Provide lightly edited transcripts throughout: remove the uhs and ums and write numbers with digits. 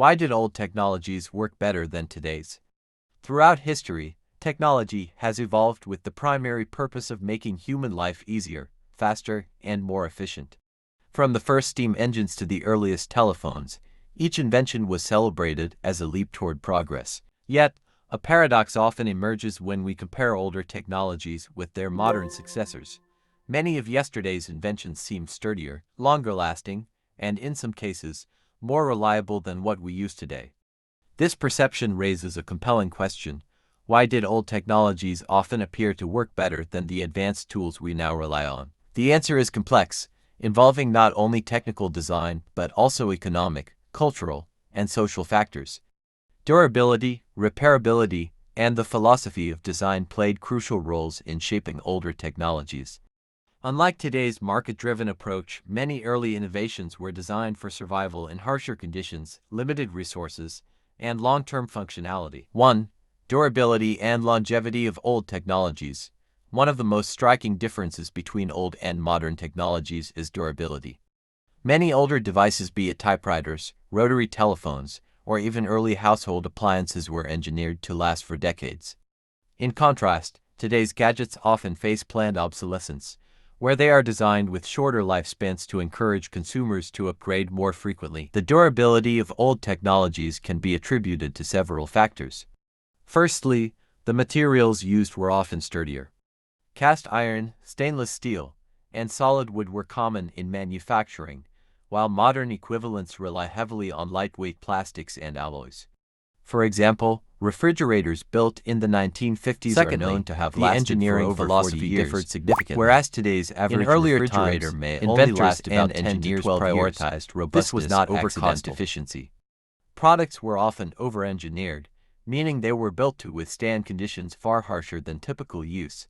Why did old technologies work better than today's? Throughout history, technology has evolved with the primary purpose of making human life easier, faster, and more efficient. From the first steam engines to the earliest telephones, each invention was celebrated as a leap toward progress. Yet, a paradox often emerges when we compare older technologies with their modern successors. Many of yesterday's inventions seem sturdier, longer-lasting, and in some cases, more reliable than what we use today. This perception raises a compelling question. Why did old technologies often appear to work better than the advanced tools we now rely on? The answer is complex, involving not only technical design but also economic, cultural, and social factors. Durability, repairability, and the philosophy of design played crucial roles in shaping older technologies. Unlike today's market-driven approach, many early innovations were designed for survival in harsher conditions, limited resources, and long-term functionality. 1. Durability and longevity of old technologies. One of the most striking differences between old and modern technologies is durability. Many older devices, be it typewriters, rotary telephones, or even early household appliances, were engineered to last for decades. In contrast, today's gadgets often face planned obsolescence, where they are designed with shorter lifespans to encourage consumers to upgrade more frequently. The durability of old technologies can be attributed to several factors. Firstly, the materials used were often sturdier. Cast iron, stainless steel, and solid wood were common in manufacturing, while modern equivalents rely heavily on lightweight plastics and alloys. For example, refrigerators built in the 1950s are known to have lasted engineering for over philosophy 40 years, differed significantly. whereas today's average refrigerator may only last about 10 to 12 years. Prioritized robustness This was not over accidental. cost efficiency. Products were often over-engineered, meaning they were built to withstand conditions far harsher than typical use.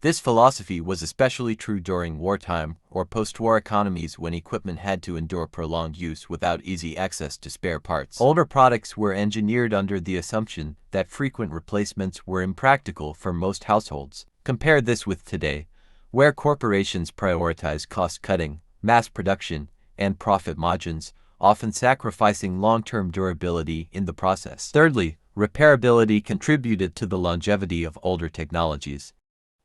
This philosophy was especially true during wartime or post-war economies when equipment had to endure prolonged use without easy access to spare parts. Older products were engineered under the assumption that frequent replacements were impractical for most households. Compare this with today, where corporations prioritize cost-cutting, mass production, and profit margins, often sacrificing long-term durability in the process. Thirdly, repairability contributed to the longevity of older technologies.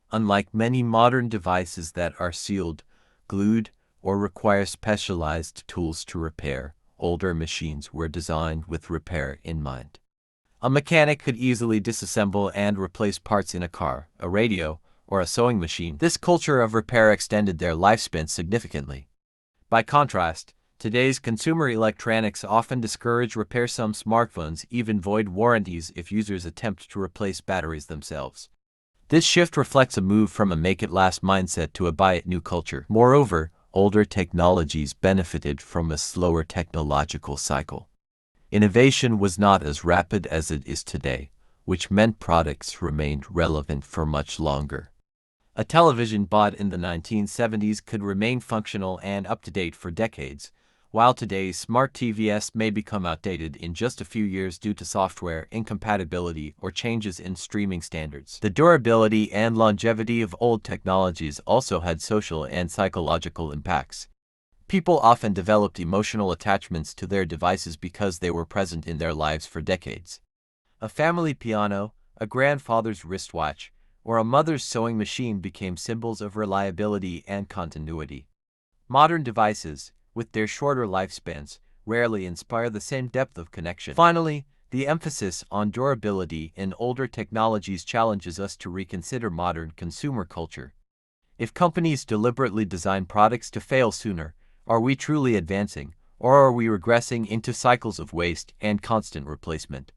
Unlike many modern devices that are sealed, glued, or require specialized tools to repair, older machines were designed with repair in mind. A mechanic could easily disassemble and replace parts in a car, a radio, or a sewing machine. This culture of repair extended their lifespan significantly. By contrast, today's consumer electronics often discourage repair. Some smartphones even void warranties if users attempt to replace batteries themselves. This shift reflects a move from a make-it-last mindset to a buy-it-new culture. Moreover, older technologies benefited from a slower technological cycle. Innovation was not as rapid as it is today, which meant products remained relevant for much longer. A television bought in the 1970s could remain functional and up-to-date for decades, while today's smart TVs may become outdated in just a few years due to software incompatibility or changes in streaming standards. The durability and longevity of old technologies also had social and psychological impacts. People often developed emotional attachments to their devices because they were present in their lives for decades. A family piano, a grandfather's wristwatch, or a mother's sewing machine became symbols of reliability and continuity. Modern devices, with their shorter lifespans, rarely inspire the same depth of connection. Finally, the emphasis on durability in older technologies challenges us to reconsider modern consumer culture. If companies deliberately design products to fail sooner, are we truly advancing, or are we regressing into cycles of waste and constant replacement?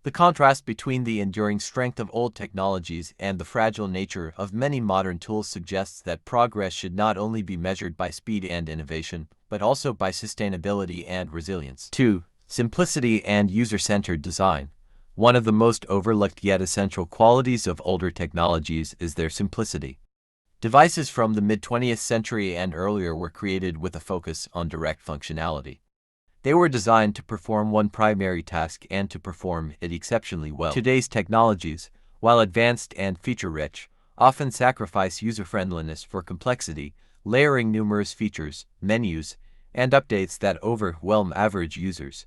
The contrast between the enduring strength of old technologies and the fragile nature of many modern tools suggests that progress should not only be measured by speed and innovation, but also by sustainability and resilience. 2. Simplicity and user-centered design. One of the most overlooked yet essential qualities of older technologies is their simplicity. Devices from the mid-20th century and earlier were created with a focus on direct functionality. They were designed to perform one primary task and to perform it exceptionally well. Today's technologies, while advanced and feature-rich, often sacrifice user-friendliness for complexity, layering numerous features, menus, and updates that overwhelm average users.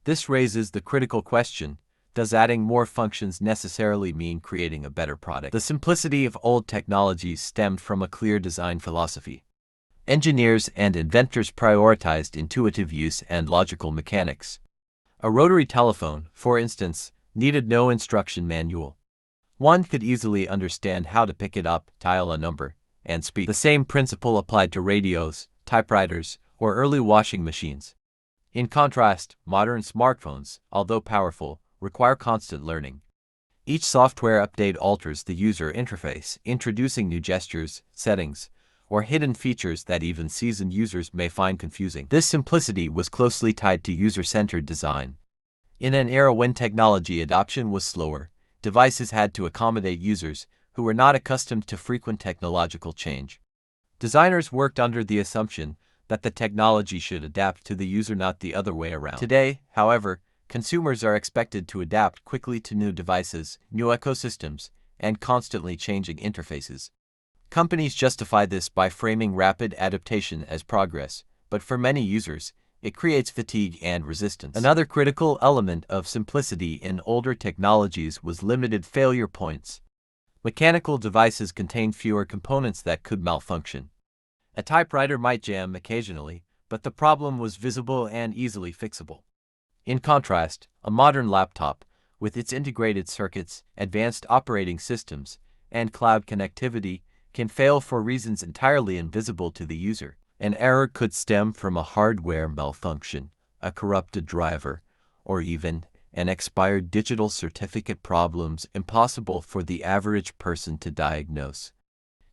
This raises the critical question: does adding more functions necessarily mean creating a better product? The simplicity of old technologies stemmed from a clear design philosophy. Engineers and inventors prioritized intuitive use and logical mechanics. A rotary telephone, for instance, needed no instruction manual. One could easily understand how to pick it up, dial a number, and speak. The same principle applied to radios, typewriters, or early washing machines. In contrast, modern smartphones, although powerful, require constant learning. Each software update alters the user interface, introducing new gestures, settings, or hidden features that even seasoned users may find confusing. This simplicity was closely tied to user-centered design. In an era when technology adoption was slower, devices had to accommodate users who were not accustomed to frequent technological change. Designers worked under the assumption that the technology should adapt to the user, not the other way around. Today, however, consumers are expected to adapt quickly to new devices, new ecosystems, and constantly changing interfaces. Companies justify this by framing rapid adaptation as progress, but for many users, it creates fatigue and resistance. Another critical element of simplicity in older technologies was limited failure points. Mechanical devices contained fewer components that could malfunction. A typewriter might jam occasionally, but the problem was visible and easily fixable. In contrast, a modern laptop, with its integrated circuits, advanced operating systems, and cloud connectivity, can fail for reasons entirely invisible to the user. An error could stem from a hardware malfunction, a corrupted driver, or even an expired digital certificate, problems impossible for the average person to diagnose.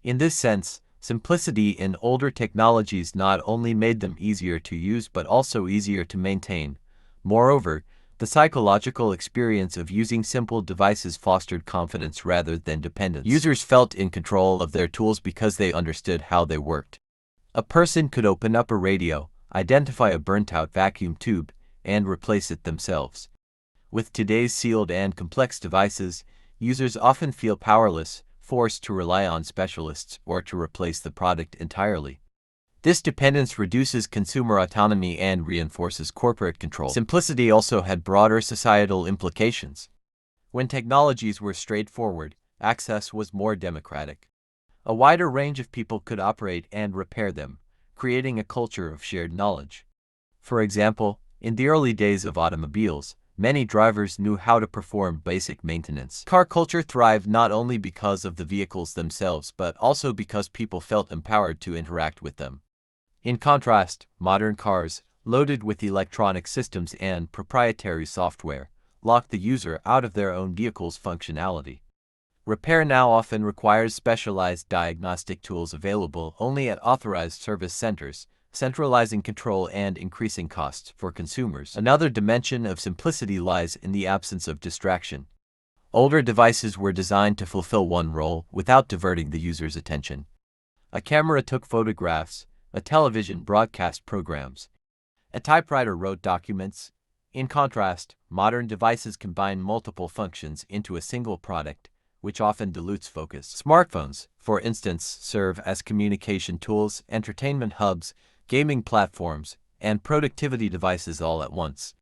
In this sense, simplicity in older technologies not only made them easier to use but also easier to maintain. Moreover, the psychological experience of using simple devices fostered confidence rather than dependence. Users felt in control of their tools because they understood how they worked. A person could open up a radio, identify a burnt-out vacuum tube, and replace it themselves. With today's sealed and complex devices, users often feel powerless, forced to rely on specialists or to replace the product entirely. This dependence reduces consumer autonomy and reinforces corporate control. Simplicity also had broader societal implications. When technologies were straightforward, access was more democratic. A wider range of people could operate and repair them, creating a culture of shared knowledge. For example, in the early days of automobiles, many drivers knew how to perform basic maintenance. Car culture thrived not only because of the vehicles themselves but also because people felt empowered to interact with them. In contrast, modern cars, loaded with electronic systems and proprietary software, lock the user out of their own vehicle's functionality. Repair now often requires specialized diagnostic tools available only at authorized service centers, centralizing control and increasing costs for consumers. Another dimension of simplicity lies in the absence of distraction. Older devices were designed to fulfill one role without diverting the user's attention. A camera took photographs, a television broadcast programs, a typewriter wrote documents. In contrast, modern devices combine multiple functions into a single product, which often dilutes focus. Smartphones, for instance, serve as communication tools, entertainment hubs, gaming platforms, and productivity devices all at once.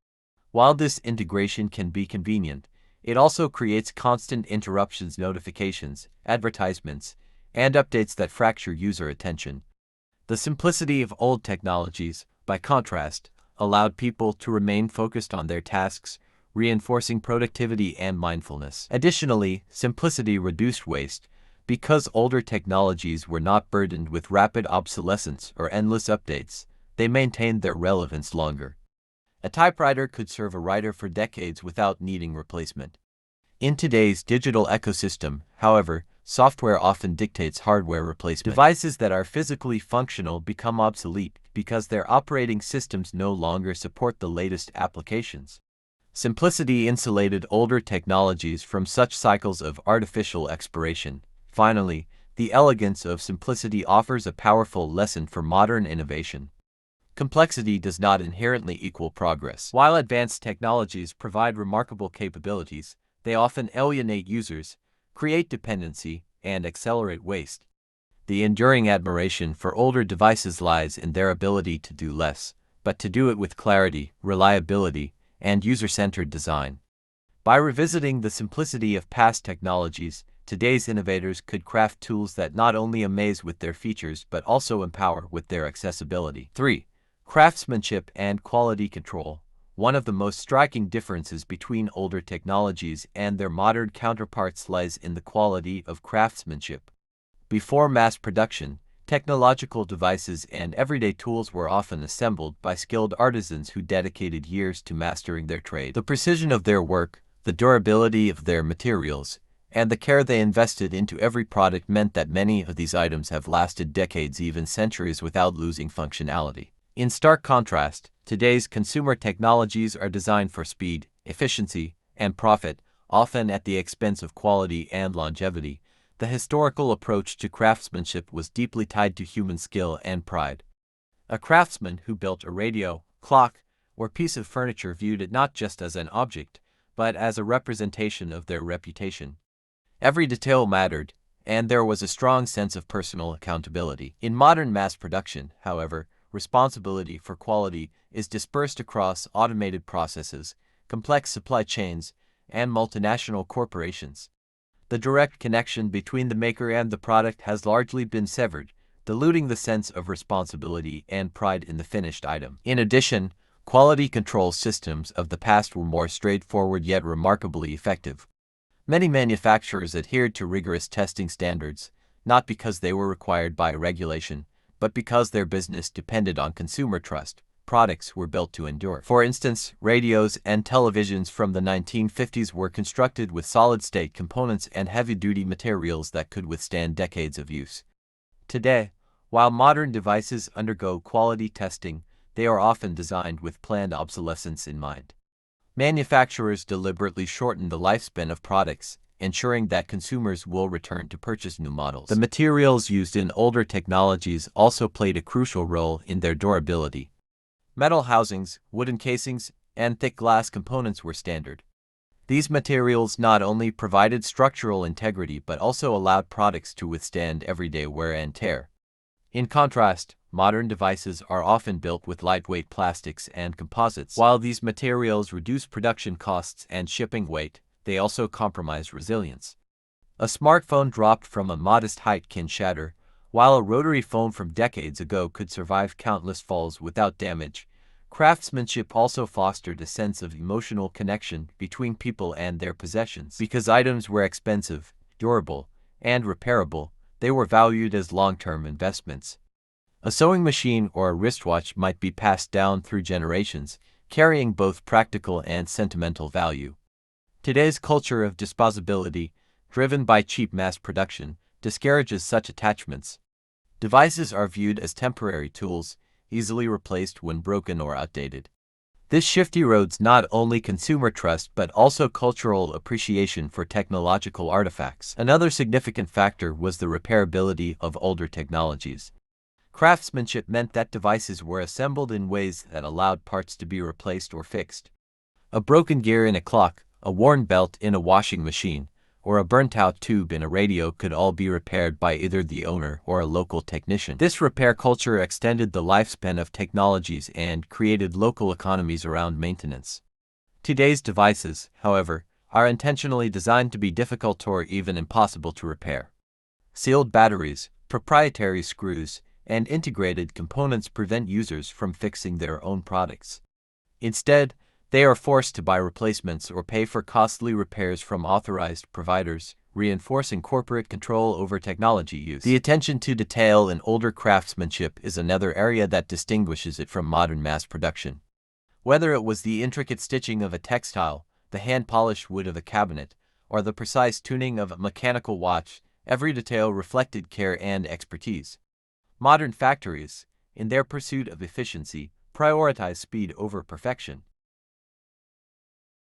While this integration can be convenient, it also creates constant interruptions, notifications, advertisements, and updates that fracture user attention. The simplicity of old technologies, by contrast, allowed people to remain focused on their tasks, reinforcing productivity and mindfulness. Additionally, simplicity reduced waste, because older technologies were not burdened with rapid obsolescence or endless updates. They maintained their relevance longer. A typewriter could serve a writer for decades without needing replacement. In today's digital ecosystem, however, software often dictates hardware replacement. Devices that are physically functional become obsolete because their operating systems no longer support the latest applications. Simplicity insulated older technologies from such cycles of artificial expiration. Finally, the elegance of simplicity offers a powerful lesson for modern innovation. Complexity does not inherently equal progress. While advanced technologies provide remarkable capabilities, they often alienate users, create dependency, and accelerate waste. The enduring admiration for older devices lies in their ability to do less, but to do it with clarity, reliability, and user-centered design. By revisiting the simplicity of past technologies, today's innovators could craft tools that not only amaze with their features but also empower with their accessibility. 3. Craftsmanship and quality control. One of the most striking differences between older technologies and their modern counterparts lies in the quality of craftsmanship. Before mass production, technological devices and everyday tools were often assembled by skilled artisans who dedicated years to mastering their trade. The precision of their work, the durability of their materials, and the care they invested into every product meant that many of these items have lasted decades, even centuries, without losing functionality. In stark contrast, today's consumer technologies are designed for speed, efficiency, and profit, often at the expense of quality and longevity. The historical approach to craftsmanship was deeply tied to human skill and pride. A craftsman who built a radio, clock, or piece of furniture viewed it not just as an object, but as a representation of their reputation. Every detail mattered, and there was a strong sense of personal accountability. In modern mass production, however, responsibility for quality is dispersed across automated processes, complex supply chains, and multinational corporations. The direct connection between the maker and the product has largely been severed, diluting the sense of responsibility and pride in the finished item. In addition, quality control systems of the past were more straightforward yet remarkably effective. Many manufacturers adhered to rigorous testing standards, not because they were required by regulation, but because their business depended on consumer trust. Products were built to endure. For instance, radios and televisions from the 1950s were constructed with solid-state components and heavy-duty materials that could withstand decades of use. Today, while modern devices undergo quality testing, they are often designed with planned obsolescence in mind. Manufacturers deliberately shorten the lifespan of products, ensuring that consumers will return to purchase new models. The materials used in older technologies also played a crucial role in their durability. Metal housings, wooden casings, and thick glass components were standard. These materials not only provided structural integrity but also allowed products to withstand everyday wear and tear. In contrast, modern devices are often built with lightweight plastics and composites. While these materials reduce production costs and shipping weight, they also compromise resilience. A smartphone dropped from a modest height can shatter, while a rotary phone from decades ago could survive countless falls without damage. Craftsmanship also fostered a sense of emotional connection between people and their possessions. Because items were expensive, durable, and repairable, they were valued as long-term investments. A sewing machine or a wristwatch might be passed down through generations, carrying both practical and sentimental value. Today's culture of disposability, driven by cheap mass production, discourages such attachments. Devices are viewed as temporary tools, easily replaced when broken or outdated. This shift erodes not only consumer trust but also cultural appreciation for technological artifacts. Another significant factor was the repairability of older technologies. Craftsmanship meant that devices were assembled in ways that allowed parts to be replaced or fixed. A broken gear in a clock, a worn belt in a washing machine, or a burnt-out tube in a radio could all be repaired by either the owner or a local technician. This repair culture extended the lifespan of technologies and created local economies around maintenance. Today's devices, however, are intentionally designed to be difficult or even impossible to repair. Sealed batteries, proprietary screws, and integrated components prevent users from fixing their own products. Instead, they are forced to buy replacements or pay for costly repairs from authorized providers, reinforcing corporate control over technology use. The attention to detail in older craftsmanship is another area that distinguishes it from modern mass production. Whether it was the intricate stitching of a textile, the hand-polished wood of a cabinet, or the precise tuning of a mechanical watch, every detail reflected care and expertise. Modern factories, in their pursuit of efficiency, prioritize speed over perfection.